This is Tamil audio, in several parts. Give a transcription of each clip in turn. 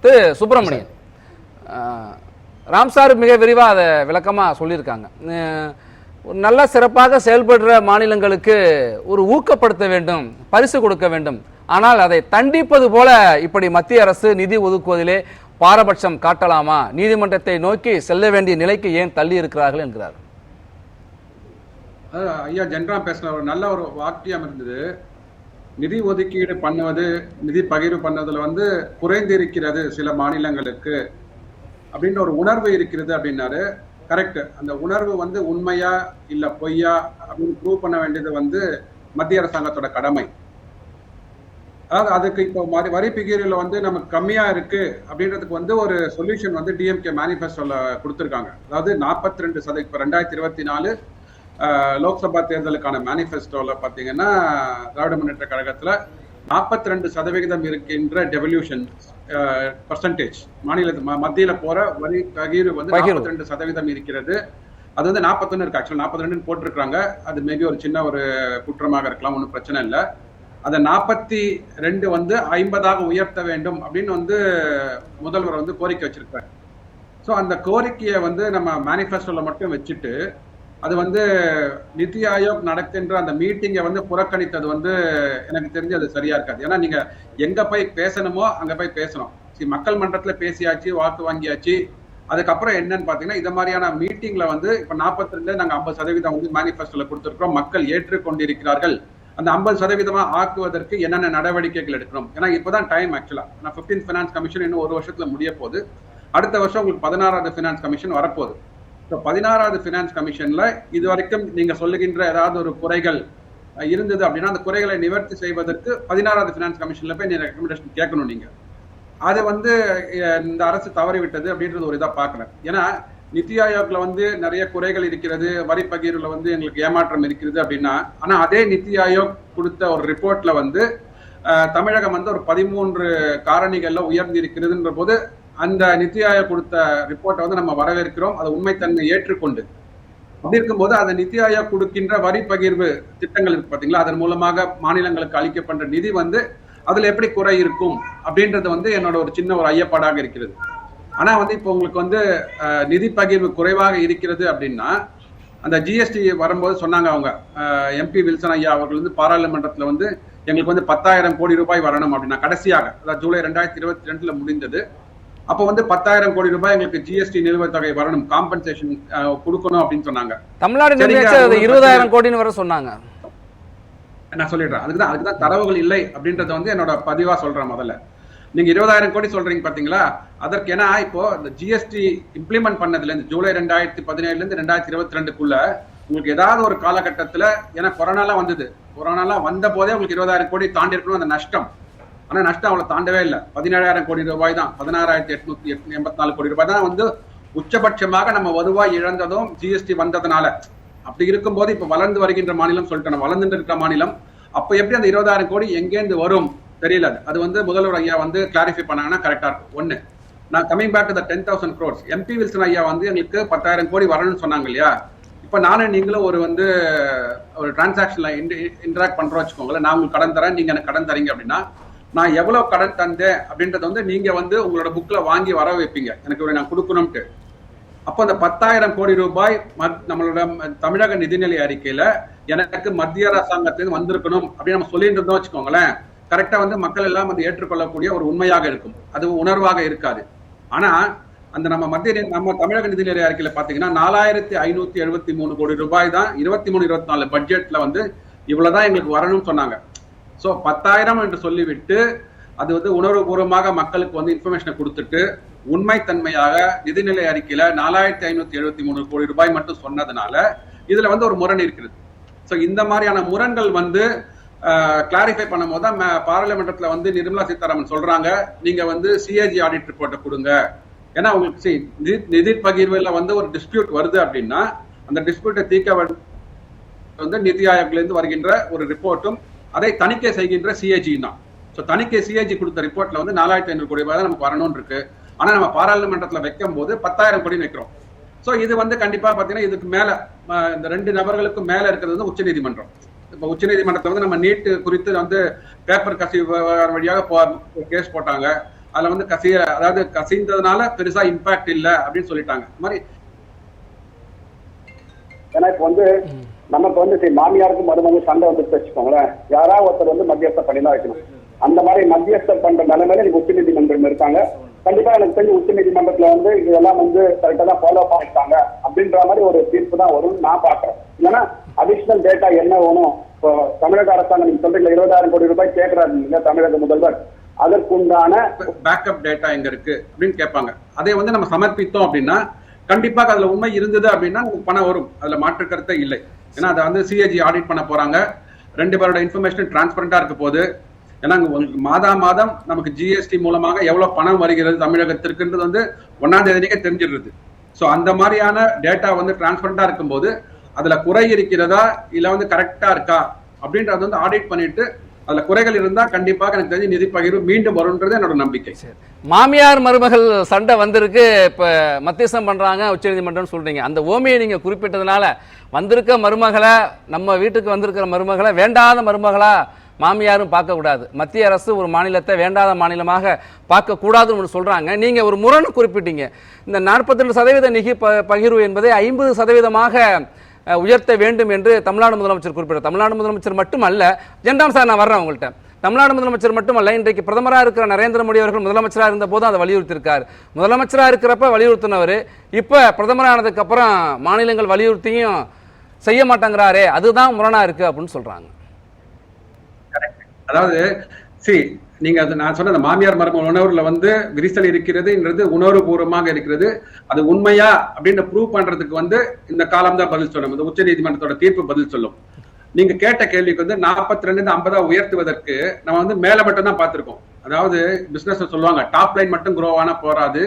சொல்லிட்டு சுப்பிரமணியன். ராம்சார் மிக விரிவாக அதை விளக்கமாக சொல்லியிருக்காங்க. நல்ல சிறப்பாக செயல்படுற மாநிலங்களுக்கு ஒரு ஊக்கப்படுத்த வேண்டும், பரிசு கொடுக்க வேண்டும். ஆனால் அதை தண்டிப்பது போல இப்படி மத்திய அரசு நிதி ஒதுக்குவதிலே பாரபட்சம் காட்டலாமா? நீதிமன்றத்தை நோக்கி செல்ல வேண்டிய நிலைக்கு ஏன் தள்ளி இருக்கிறார்கள் என்கிறார். ஐயா ஜென்ரா பேசுன ஒரு நல்ல ஒரு வாக்கியம் இருந்தது. நிதி ஒதுக்கீடு பண்ணுவது, நிதி பகிர்வு பண்ணதுல குறைந்திருக்கிறது சில மாநிலங்களுக்கு அப்படின்ற ஒரு உணர்வு இருக்கிறது அப்படின்னாரு. கரெக்ட். அந்த உணர்வு உண்மையா இல்ல பொய்யா அப்படின்னு ப்ரூவ் பண்ண வேண்டியது மத்திய அரசாங்கத்தோட கடமை. அதாவது அதுக்கு இப்போ வரி பிகிரில நமக்கு கம்மியா இருக்கு அப்படின்றதுக்கு ஒரு சொல்யூஷன் டிஎம்கே மேனிஃபெஸ்டோல கொடுத்திருக்காங்க. அதாவது 42% இப்போ 2024 லோக்சபா தேர்தலுக்கான மேனிஃபெஸ்டோல பாத்தீங்கன்னா திராவிட முன்னேற்ற கழகத்துல 42% இருக்கின்ற டெவல்யூஷன் பர்சன்டேஜ் மத்தியில போற வரி பகிர்வு 42% இருக்கிறது. அது 41 இருக்கு. ஆக்சுவலா 42 போட்டிருக்காங்க. அது மேபி ஒரு சின்ன ஒரு குற்றமாக இருக்கலாம், ஒன்றும் பிரச்சனை இல்லை. அதை 42 50ஆக உயர்த்த வேண்டும் அப்படின்னு முதல்வர் கோரிக்கை வச்சிருக்காரு. ஸோ அந்த கோரிக்கையை நம்ம மேனிஃபெஸ்டோல மட்டும் வச்சுட்டு அது நிதி ஆயோக் நடக்கின்ற அந்த மீட்டிங்கை புறக்கணித்தது எனக்கு தெரிஞ்சு அது சரியா இருக்காது. ஏன்னா நீங்க எங்க போய் பேசணுமோ அங்க போய் பேசணும். மக்கள் மன்றத்துல பேசியாச்சு, வாக்கு வாங்கியாச்சு. அதுக்கப்புறம் என்னன்னு பாத்தீங்கன்னா இந்த மாதிரியான மீட்டிங்ல இப்ப 42 நாங்க 50% மேனிஃபெஸ்டோல கொடுத்திருக்கிறோம், மக்கள் ஏற்றுக்கொண்டிருக்கிறார்கள். அந்த 50% ஆக்குவதற்கு என்னென்ன நடவடிக்கைகள் எடுக்கணும்? ஏன்னா இப்பதான் டைம். ஆக்சுவலா 15th ஃபினான்ஸ் கமிஷன் இன்னும் ஒரு வருஷத்துல முடிய போகுது. அடுத்த வருஷம் உங்களுக்கு 16வது ஃபினான்ஸ் கமிஷன் வரப்போகுது. 16வது ஃபினான்ஸ் கமிஷன்ல இது வரைக்கும் நீங்க சொல்லுகின்ற ஏதாவது ஒரு குறைகள் இருந்தது அப்படின்னா அந்த குறைகளை நிவர்த்தி செய்வதற்கு 16வது ஃபினான்ஸ் கமிஷன்ல போய் நீங்க ரெக்கமெண்டேஷன் கேட்கணும். நீங்க அது இந்த அரசு தவறிவிட்டது அப்படின்றது ஒரு இதா பாக்குறேன். ஏன்னா நிதி ஆயோக்ல நிறைய குறைகள் இருக்கிறது, வரி பகிர்வுல எங்களுக்கு ஏமாற்றம் இருக்கிறது அப்படின்னா, ஆனா அதே நிதி ஆயோக் கொடுத்த ஒரு ரிப்போர்ட்ல தமிழகம் ஒரு 13 காரணிகள்ல உயர்ந்து இருக்கிறதுன்ற போது அந்த நிதி ஆயோக் கொடுத்த ரிப்போர்ட்டை நம்ம வரவேற்கிறோம். அதை உண்மைத்தன்மை ஏற்றுக்கொண்டு அப்படி இருக்கும்போது அந்த நிதி ஆயோக் கொடுக்கின்ற வரி பகிர்வு திட்டங்கள் இருக்கு பாத்தீங்களா, அதன் மூலமாக மாநிலங்களுக்கு அளிக்கப்படுற நிதி அதுல எப்படி குறை இருக்கும் அப்படின்றது என்னோட ஒரு சின்ன ஒரு ஐயப்பாடாக இருக்கிறது. ஆனா இப்போ உங்களுக்கு நிதி பகிர்வு குறைவாக இருக்கிறது அப்படின்னா அந்த ஜிஎஸ்டி வரும்போது சொன்னாங்க அவங்க எம்பி வில்சன் ஐயா அவர்கள் பாராளுமன்றத்துல எங்களுக்கு 10,000 கோடி ரூபாய் வரணும் அப்படின்னா கடைசியாக, அதாவது ஜூலை 2022 முடிந்தது. அப்போ 10,000 கோடி ரூபாய் எங்களுக்கு ஜிஎஸ்டி நிலுவைத் தொகை வரணும், காம்பன்சேஷன் கொடுக்கணும் அப்படின்னு சொன்னாங்க. தமிழ்நாடு 20,000 கோடின்னு வர சொன்னாங்க. நான் சொல்லிடுறேன். அதுக்குதான் தரவுகள் இல்லை அப்படின்றத என்னோட பதிவா சொல்றேன். முதல்ல நீங்க 20,000 கோடி சொல்றீங்க பாத்தீங்களா, அதற்கு ஏன்னா இப்போ இந்த ஜிஎஸ்டி இம்ப்ளிமெண்ட் பண்ணதுல இருந்து ஜூலை 2017 இருந்து 2022க்குள்ள உங்களுக்கு ஏதாவது ஒரு காலகட்டத்துல, ஏன்னா கொரோனாலாம் வந்தது, கொரோனாலாம் வந்த போதே உங்களுக்கு 20,000 கோடி தாண்டி இருக்கணும் அந்த நஷ்டம். ஆனா நஷ்டம் அவ்வளவு தாண்டவே இல்லை. 17,000 கோடி ரூபாய் தான், 16,884 கோடி ரூபாய் தான் உச்சபட்சமாக நம்ம வருவாய் இழந்ததும் ஜிஎஸ்டி வந்ததுனால. அப்படி இருக்கும்போது இப்ப வளர்ந்து வருகின்ற மாநிலம் சொல்லிட்டேன், வளர்ந்துட்டு இருக்கிற மாநிலம். அப்ப எப்படி அந்த 20,000 கோடி எங்கேருந்து வரும் தெரியல. அது முதல்வர் ஐயா கிளாரிஃபை பண்ணாங்கன்னா கரெக்டா இருக்கும். ஒண்ணு, நான் coming back to the 10,000 crores, MP Wilson ஐயா எங்களுக்கு 10,000 கோடி வரணும்னு சொன்னாங்க இல்லையா. இப்ப நானும் நீங்களும் ஒரு டிரான்சாக்ஷன்ல இன்டராக்ட் பண்றோம் வச்சுக்கோங்களேன். நான் உங்களுக்கு கடன் தரேன், நீங்க எனக்கு கடன் தரீங்க அப்படின்னா நான் எவ்வளவு கடன் தந்தேன் அப்படின்றத நீங்க உங்களோட புக்ல வாங்கி வர வைப்பீங்க, எனக்கு நான் கொடுக்கணும்ட்டு. அப்போ அந்த 10,000 கோடி ரூபாய் நம்மளோட தமிழக நிதிநிலை அறிக்கையில எனக்கு மத்திய அரசாங்கத்திலிருந்து வந்திருக்கணும் அப்படின்னு நம்ம சொல்லிட்டு இருந்தோம் வச்சுக்கோங்களேன். கரெக்டா மக்கள் எல்லாம் ஏற்றுக்கொள்ளக்கூடிய ஒரு உண்மையாக இருக்கும், அது உணர்வாக இருக்காது. ஆனா அந்த நம்ம தமிழக நிதிநிலை அறிக்கையில பாத்தீங்கன்னா 4,573 கோடி ரூபாய் தான் 23-24 பட்ஜெட்ல இவ்வளவுதான் எங்களுக்கு வரணும்னு சொன்னாங்க. சோ 10,000 என்று சொல்லிவிட்டு அது உணர்வுபூர்வமாக மக்களுக்கு இன்ஃபர்மேஷனை கொடுத்துட்டு உண்மைத்தன்மையாக நிதிநிலை அறிக்கையில 4,573 கோடி ரூபாய் மட்டும் சொன்னதுனால இதுல ஒரு முரண் இருக்கிறது. சோ இந்த மாதிரியான முரண்கள் கிளாரிஃபை பண்ணும் போது தான் பாராளுமன்றத்துல நிர்மலா சீதாராமன் சொல்றாங்க, நீங்க சிஏஜி ஆடிட் ரிப்போர்ட்டை கொடுங்க. ஏன்னா உங்களுக்கு நிதி பகிர்வுல ஒரு டிஸ்பியூட் வருது அப்படின்னா அந்த டிஸ்பியூட்டை தீர்க்க நிதி ஆயோக்ல இருந்து வருகின்ற ஒரு ரிப்போர்ட்டும் அதை தணிக்கை செய்கின்ற சிஏஜி தான். சோ தணிக்கை சிஏஜி கொடுத்த ரிப்போர்ட்ல 4,500 கோடி ரூபாய் தான் நமக்கு வரணும்னு இருக்கு. ஆனா நம்ம பாராளுமன்றத்துல வைக்கும் போது 10,000 கோடி வைக்கிறோம். சோ இது கண்டிப்பா பாத்தீங்கன்னா இதுக்கு மேல இந்த 2 நபர்களுக்கும் மேல இருக்கிறது உச்ச நீதிமன்றம். இப்ப உச்ச நீதிமன்றத்துல நம்ம நீட் குறித்து பேப்பர் கசிவு வழியாக கேஸ் போட்டாங்க. அதுல வந்து அதாவது கசிந்ததுனால பெருசா இம்பாக்ட் இல்ல அப்படின்னு சொல்லிட்டாங்க. இந்த மாதிரி ஏன்னா இப்ப வந்து நமக்கு வந்து மாமியாருக்கு மருமக சண்டை வந்து வச்சுக்கோங்களேன், யாராவது ஒருத்தர் வந்து மத்தியஸ்தம் பண்ணி தான் வைக்கணும். அந்த மாதிரி மத்தியஸ்தம் பண்ற நிலைமையில எனக்கு உச்ச நீதிமன்றம் இருக்காங்க. கண்டிப்பா எனக்கு தெரிஞ்சு உச்ச நீதிமன்றத்துல வந்து இதெல்லாம் வந்து கரெக்டா தான் ஃபாலோ பண்ணிட்டாங்க அப்படின்ற மாதிரி ஒரு தீர்ப்பு தான் வரும்னு நான் பாக்குறேன். ஏன்னா அடிஷனல் டேட்டா என்ன வேணும், இப்போ தமிழக அரசாங்கம் நீங்க சொல்றீங்க 20,000 கோடி ரூபாய் கேட்கறாரு தமிழக முதல்வர், அதற்குண்டான பேக்கப் டேட்டா எங்க இருக்கு அப்படின்னு கேட்பாங்க. அதை வந்து நம்ம சமர்ப்பித்தோம் அப்படின்னா கண்டிப்பாக அதுல உண்மை இருந்தது அப்படின்னா நமக்கு பணம் வரும், அதுல மாற்று கருத்தே இல்லை. ஏன்னா அதை வந்து சிஏஜி ஆடிட் பண்ண போறாங்க, 2 பேரோட இன்ஃபர்மேஷன் டிரான்ஸ்பரண்டா இருக்க போகுது. ஏன்னா உங்களுக்கு மாதம் நமக்கு ஜிஎஸ்டி மூலமாக எவ்வளவு பணம் வருகிறது தமிழகத்திற்குன்றது வந்து 1ஆம் தேதிக்கே தெரிஞ்சிடுறது. ஸோ அந்த மாதிரியான டேட்டா வந்து டிரான்ஸ்பரண்டா இருக்கும்போது அதுல குறை இருக்கிறதா இல்ல வந்து கரெக்டா இருக்கா அப்படின்றத வந்து ஆடிட் பண்ணிட்டு அதுல குறைகள் இருந்தா கண்டிப்பாக எனக்கு தெரிஞ்சு நிதி பகிர்வு மீண்டும் வரும்ன்றது என்னோட நம்பிக்கை. மாமியார் மருமகள் சண்டை வந்திருக்கு, இப்ப மத்தியஸ்தம் பண்றாங்க உச்சநீதிமன்றம் சொல்றீங்க. அந்த ஓமையை நீங்க குறிப்பிட்டதுனால வந்திருக்க மருமகளை, நம்ம வீட்டுக்கு வந்திருக்கிற மருமகளை வேண்டாத மருமகளா மாமியாரும் பார்க்க கூடாது, மத்திய அரசு ஒரு மாநிலத்தை வேண்டாத மாநிலமாக பார்க்க கூடாதுன்னு சொல்றாங்க. நீங்க ஒரு முரண் குறிப்பிட்டீங்க. இந்த 42% நிதி பகிர்வு என்பதை 50% உயர்த்த வேண்டும் என்று தமிழ்நாடு முதலமைச்சர் குறிப்பிட்டார். தமிழ்நாடு முதலமைச்சர் மட்டுமல்ல, ஜென்ராம் சார் நான் வர்றேன் உங்கள்கிட்ட, தமிழ்நாடு முதலமைச்சர் மட்டுமல்ல, இன்றைக்கு பிரதமராக இருக்கிற நரேந்திர மோடி அவர்கள் முதலமைச்சராக இருந்த போது அதை வலியுறுத்தியிருக்கார். முதலமைச்சராக இருக்கிறப்ப வலியுறுத்தினவர் இப்ப பிரதமரானதுக்கு அப்புறம் மாநிலங்கள் வலியுறுத்தியும் செய்ய மாட்டேங்கிறாரே, அதுதான் முரணா இருக்கு அப்படின்னு சொல்றாங்க. அதாவது நீங்க நான் சொன்ன அந்த மாமியார் மருமகள் உணர்வுல வந்து விரிசல் இருக்கிறதுன்றது உணர்வுபூர்வமாக இருக்கிறது. அது உண்மையா அப்படின்னு ப்ரூவ் பண்றதுக்கு வந்து இந்த காலம் தான் பதில் சொல்லும், இந்த உச்ச நீதிமன்றத்தோட தீர்ப்பு பதில் சொல்லும். நீங்க கேட்ட கேள்விக்கு வந்து 42 50 உயர்த்துவதற்கு நம்ம வந்து மேல மட்டும் தான் பார்த்திருக்கோம். அதாவது பிசினஸ் சொல்லுவாங்க டாப் லைன் மட்டும் குரோ ஆனா போராது,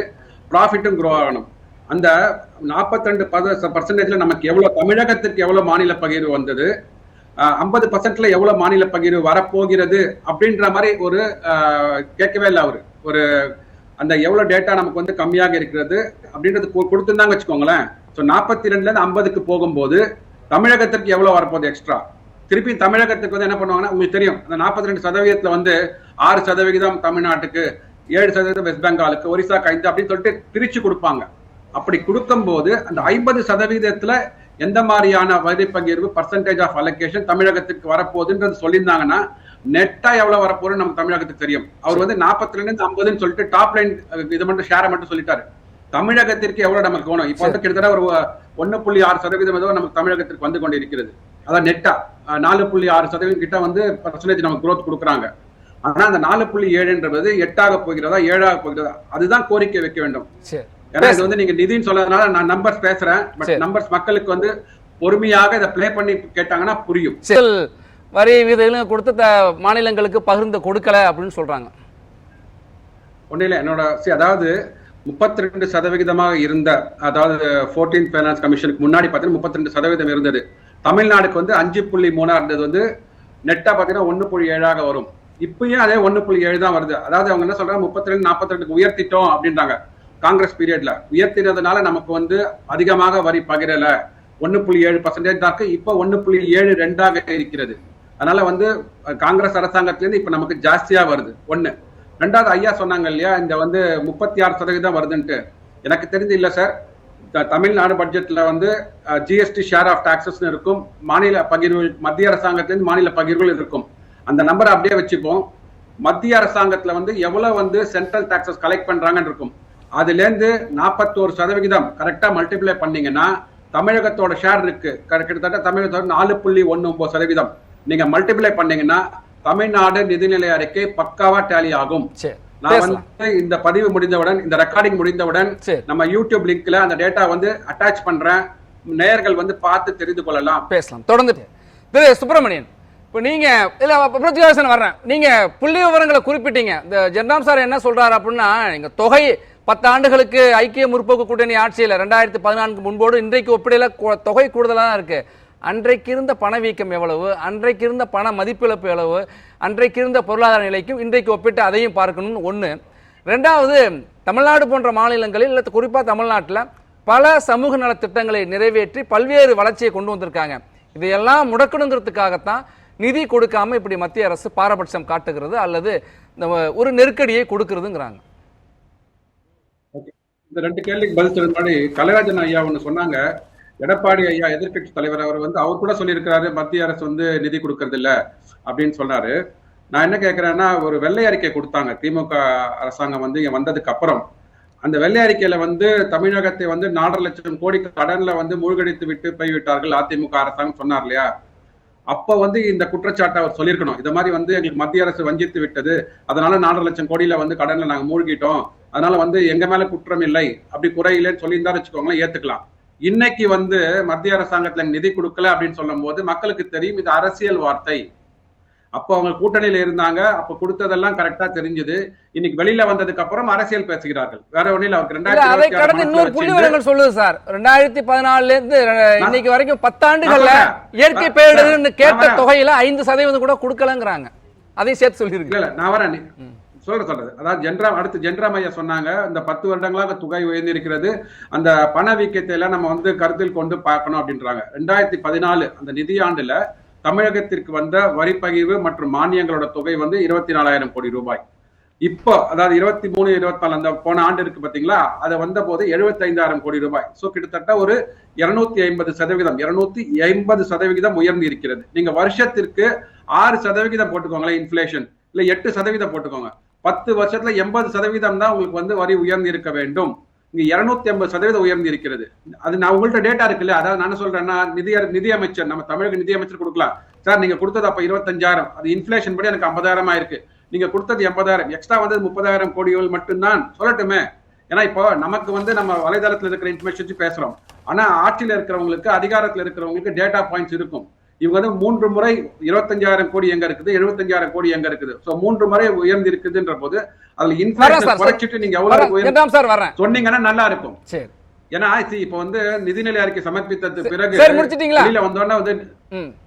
ப்ராஃபிட்டும் குரோ ஆகணும். அந்த 42% நமக்கு எவ்வளவு, தமிழகத்திற்கு எவ்வளவு மாநில பகிர்வு வந்தது, 50% எவ்வளவு மாநில பகிர்வு வரப்போகிறது அப்படின்ற மாதிரி ஒரு கேட்கவே இல்லை அவரு. ஒரு அந்த எவ்வளவு டேட்டா நமக்கு வந்து கம்மியாக இருக்கிறது அப்படின்றது கொடுத்துருந்தாங்க வச்சுக்கோங்களேன். ஸோ 42ல 50க்கு போகும்போது தமிழகத்திற்கு எவ்வளவு வரப்போகுது எக்ஸ்ட்ரா, திருப்பி தமிழகத்துக்கு வந்து என்ன பண்ணுவாங்கன்னா உங்களுக்கு தெரியும், அந்த 42% வந்து 6% தமிழ்நாட்டுக்கு, 7% வெஸ்ட் பெங்காலுக்கு, ஒரிசாக்கு 5 அப்படின்னு சொல்லிட்டு பிரிச்சு கொடுப்பாங்க. அப்படி கொடுக்கும் போது அந்த 50% எந்த மாதிரியான வரி பகிர்வு பர்சன்டேஜ் ஆஃப் அலோகேஷன் தமிழகத்துக்கு வரப்போகுதுன்றது சொல்லியிருந்தாங்கன்னா நெட்டா எவ்வளவு வரப்போகுதுன்னு நமக்கு தமிழகத்துக்கு தெரியும். அவர் வந்து 42 50 சொல்லிட்டு டாப் லைன் இதை மட்டும் ஷேரை மட்டும் சொல்லிட்டாரு. தமிழகத்திற்கு எவ்வளவு நமக்கு வேணும், இப்ப வந்து கிட்டத்தட்ட ஒரு 1.6% நமக்கு தமிழகத்திற்கு வந்து கொண்டு இருக்கிறது. அதான் நெட்டா 4.6% கிட்ட வந்து பர்சன்டேஜ் நமக்கு growth கொடுக்குறாங்க. ஆனா அந்த 4.7 8ஆக போகிறதா 7ஆக போகிறதா, அதுதான் கோரிக்கை வைக்க வேண்டும். ஏன்னா இது வந்து நீங்க நிதின்னு சொன்னதுனால நான் நம்பர்ஸ் பேசுறேன், பட் நம்பர்ஸ் மக்களுக்கு வந்து பொறுமையாக இதை பிளே பண்ணி கேட்டாங்கன்னா புரியும். வரி விதிகளும் கொடுத்து மாநிலங்களுக்கு பகிர்ந்து கொடுக்கல அப்படின்னு சொல்றாங்க. ஒன்னும் இல்லை, என்னோட அதாவது 32% இருந்த, அதாவது 14th ஃபைனான்ஸ் கமிஷனுக்கு முன்னாடி பார்த்தீங்கன்னா 32% இருந்தது. தமிழ்நாடுக்கு வந்து 5.3 இருந்தது, வந்து நெட்டா பார்த்தீங்கன்னா 1.7 வரும். இப்பயும் அதே 1.7 தான் வருது. அதாவது அவங்க என்ன சொல்றாங்க, 32 42 உயர்த்திட்டோம் அப்படின்றாங்க. காங்கிரஸ் பீரியட்ல உயர்த்தினதுனால நமக்கு வந்து அதிகமாக வரி பகிரல, 1.7% தான் இருக்கு. இப்ப 1.72 இருக்கிறது. அதனால வந்து காங்கிரஸ் அரசாங்கத்திலிருந்து இப்ப நமக்கு ஜாஸ்தியா வருது. ஒண்ணு. ரெண்டாவது, ஐயா சொன்னாங்க இல்லையா, இந்த வந்து 36% வருதுன்ட்டு. எனக்கு தெரிஞ்சு இல்ல சார், தமிழ்நாடு பட்ஜெட்ல வந்து ஜிஎஸ்டி ஷேர் ஆஃப் டாக்ஸஸ் இருக்கும், மாநில பகிர்வு, மத்திய அரசாங்கத்திலிருந்து மாநில பகிர்வுகள் இருக்கும். அந்த நம்பரை அப்படியே வச்சுப்போம். மத்திய அரசாங்கத்துல வந்து எவ்வளவு வந்து சென்ட்ரல் டாக்ஸஸ் கலெக்ட் பண்றாங்கன்னு இருக்கும். அதுல இருந்து 41% கரெக்டா மல்டிப்ளை பண்ணீங்கன்னா தமிழகத்தோட ஷேர் இருக்கு, கிட்டத்தட்ட தமிழகத்தோட 4.19%. நீங்க மல்டிப்ளை பண்ணீங்கன்னா தமிழ்நாடு நிதிநிலை அறிக்கை பக்காவா டேலி ஆகும். நான் வந்து இந்த பதிவு முடிந்தவுடன், இந்த ரெக்கார்டிங் முடிந்தவுடன் நம்ம யூடியூப் லிங்க்ல அந்த டேட்டா வந்து அட்டாச் பண்றேன், நேயர்கள் வந்து பார்த்து தெரிந்து கொள்ளலாம். பேசலாம் தொடர்ந்து. திரு சுப்பிரமணியன், இப்போ நீங்க இல்ல பிரத்யேகன் வர்றேன், நீங்க புள்ளி விவரங்களை குறிப்பிட்டீங்க. இந்த ஜென்ராம் சார் என்ன சொல்றாரு அப்படின்னா, நீங்க தொகை 10 ஆண்டுகளுக்கு ஐக்கிய முற்போக்கு கூட்டணி ஆட்சியில் 2014 முன்போடு இன்றைக்கு ஒப்பிடையில தொகை கூடுதலாக தான் இருக்கு. அன்றைக்கு இருந்த பணவீக்கம் எவ்வளவு, அன்றைக்கு இருந்த பண மதிப்பிழப்பு எவ்வளவு, அன்றைக்கு இருந்த பொருளாதார நிலைக்கும் இன்றைக்கு ஒப்பிட்டு அதையும் பார்க்கணும்னு ஒன்று. ரெண்டாவது, தமிழ்நாடு போன்ற மாநிலங்களில் இல்லை, குறிப்பாக தமிழ்நாட்டில் பல சமூக நல திட்டங்களை நிறைவேற்றி பல்வேறு வளர்ச்சியை கொண்டு வந்திருக்காங்க. இதையெல்லாம் முடக்கணுங்கிறதுக்காகத்தான் நிதி கொடுக்காம இப்படி மத்திய அரசு பாரபட்சம் காட்டுகிறது அல்லது ஒரு நெருக்கடியை கொடுக்கிறதுங்கிறாங்க. இந்த 2 கேள்விக்கு பதில் சொல்ற மாதிரி கலைராஜன் ஐயா ஒண்ணு சொன்னாங்க. எடப்பாடி ஐயா எதிர்க்கட்சி தலைவர் அவர் அவர் கூட சொல்லியிருக்கிறாரு மத்திய அரசு நிதி கொடுக்கறது இல்ல அப்படின்னு சொன்னாரு. நான் என்ன கேட்கிறேன்னா, ஒரு வெள்ளை அறிக்கை கொடுத்தாங்க திமுக அரசாங்கம் இங்க வந்ததுக்கு அப்புறம். அந்த வெள்ளை அறிக்கையில தமிழகத்தை 4.5 லட்சம் கோடி கடன்ல மூழ்கடித்து விட்டு போய்விட்டார்கள் அதிமுக அரசாங்கம் சொன்னார் இல்லையா? அப்ப இந்த குற்றச்சாட்டை அவர் சொல்லியிருக்கணும். இந்த மாதிரி எங்களுக்கு மத்திய அரசு வஞ்சித்து விட்டது, அதனால 4.5 லட்சம் கோடியில கடன்ல நாங்க மூழ்கிட்டோம், அதனால எங்க மேல குற்றம் இல்லை, அப்படி குறை இல்லைன்னு சொல்லியிருந்தா வச்சுக்கோங்களேன், ஏத்துக்கலாம். இன்னைக்கு மத்திய அரசாங்கத்துல நிதி கொடுக்கல அப்படின்னு சொல்லும் போது மக்களுக்கு தெரியும் இது அரசியல் வார்த்தை. அப்போ அவங்க கூட்டணியில இருந்தாங்க, அப்ப கொடுத்ததெல்லாம் கரெக்டா தெரிஞ்சது. இன்னைக்கு வெளியில வந்ததுக்கு அப்புறம் அரசியல் பேசுகிறார்கள். வேற ஒண்ணு இல்ல. அவருக்கு அதை கடந்து இன்னொரு புள்ளிவிவரங்கள் சொல்லுது சார். 2014 இருந்து இன்னைக்கு வரைக்கும் 10 ஆண்டுகள்ல இயற்கை பேரிடர்னு கேட்ட தொகையில 5% கூட கொடுக்கலங்கிறாங்க. அதையும் சேர்த்து சொல்லிருக்கு. இல்ல நான் வரேன் சொல்றது. அதாவது அடுத்து ஜென்ராம் ஐயா சொன்னாங்க, இந்த 10 வருடங்களாக தொகை உயர்ந்து இருக்கிறது, அந்த பணவீக்கத்தை எல்லாம் நம்ம கருத்தில் கொண்டு பார்க்கணும் அப்படின்றாங்க. 2014 அந்த நிதியாண்டுல தமிழகத்திற்கு வந்த வரி பகிர்வு மற்றும் மானியங்களோட தொகை 24,000 கோடி ரூபாய். இப்போ அதாவது 23-24 அந்த போன ஆண்டு இருக்கு பாத்தீங்களா, அதை வந்த போது 75,000 கோடி ரூபாய். சோ கிட்டத்தட்ட ஒரு 250% உயர்ந்து இருக்கிறது. நீங்க வருஷத்திற்கு 6% போட்டுக்கோங்களேன் இன்ஃபிளேஷன், இல்ல 8% போட்டுக்கோங்க. 10 வருஷத்துல 80% தான் உங்களுக்கு வரி உயர்ந்து இருக்க வேண்டும். இங்க 250% உயர்ந்து இருக்கிறது. அது நான் உங்கள்ட்ட டேட்டா இருக்குல்ல, அதாவது நான் சொல்றேன்னா நிதியமைச்சர் நம்ம தமிழக நிதியமைச்சர் கொடுக்கலாம் சார், நீங்க கொடுத்தது அப்ப 25,000, அது இன்ஃபிளேஷன் படி எனக்கு 50,000 ஆயிருக்கு, நீங்க கொடுத்தது 80,000, எக்ஸ்ட்ரா 30,000 கோடிகள் மட்டும்தான் சொல்லட்டுமே. ஏன்னா இப்போ நமக்கு நம்ம வலைதளத்துல இருக்கிற இன்ஃபர்மேஷன் பேசுறோம், ஆனா ஆட்சியில இருக்கிறவங்களுக்கு அதிகாரத்துல இருக்கிறவங்களுக்கு டேட்டா பாயிண்ட்ஸ் இருக்கும். இவங்க 3 முறை 25,000 கோடி எங்க இருக்குது, 75,000 கோடி எங்க இருக்குது, சோ 3 முறை உயர்ந்து இருக்குதுன்ற போது அதுல இன்ஃபிளேஷன் குறைச்சிட்டு நீங்க எவ்வளவு சொன்னீங்கன்னா நல்லா இருக்கும். ஏன்னா இப்ப நிதிநிலை அறிக்கை சமர்ப்பித்தது பிறகு வெளியில வந்தோடனே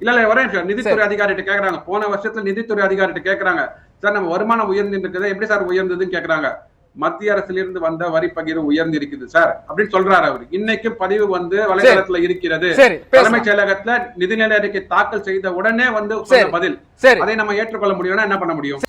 இல்ல ஒரே நிதித்துறை அதிகாரிகிட்ட கேக்குறாங்க, போன வருஷத்துல நிதித்துறை அதிகாரிகிட்ட கேக்குறாங்க, சார் நம்ம வருமானம் உயர்ந்து இருக்குது, எப்படி சார் உயர்ந்ததுன்னு கேக்குறாங்க. மத்திய அரசுல இருந்து வந்த வரி பகிர்வு உயர்ந்து இருக்குது சார் அப்படின்னு சொல்றாரு அவரு. இன்னைக்கு பதிவு வலைதளத்துல இருக்கிறது. தலைமைச் செயலகத்துல நிதிநிலை அறிக்கை தாக்கல் செய்த உடனே சொன்ன பதில். அதை நம்ம ஏற்றுக்கொள்ள முடியும்னா என்ன பண்ண முடியும்?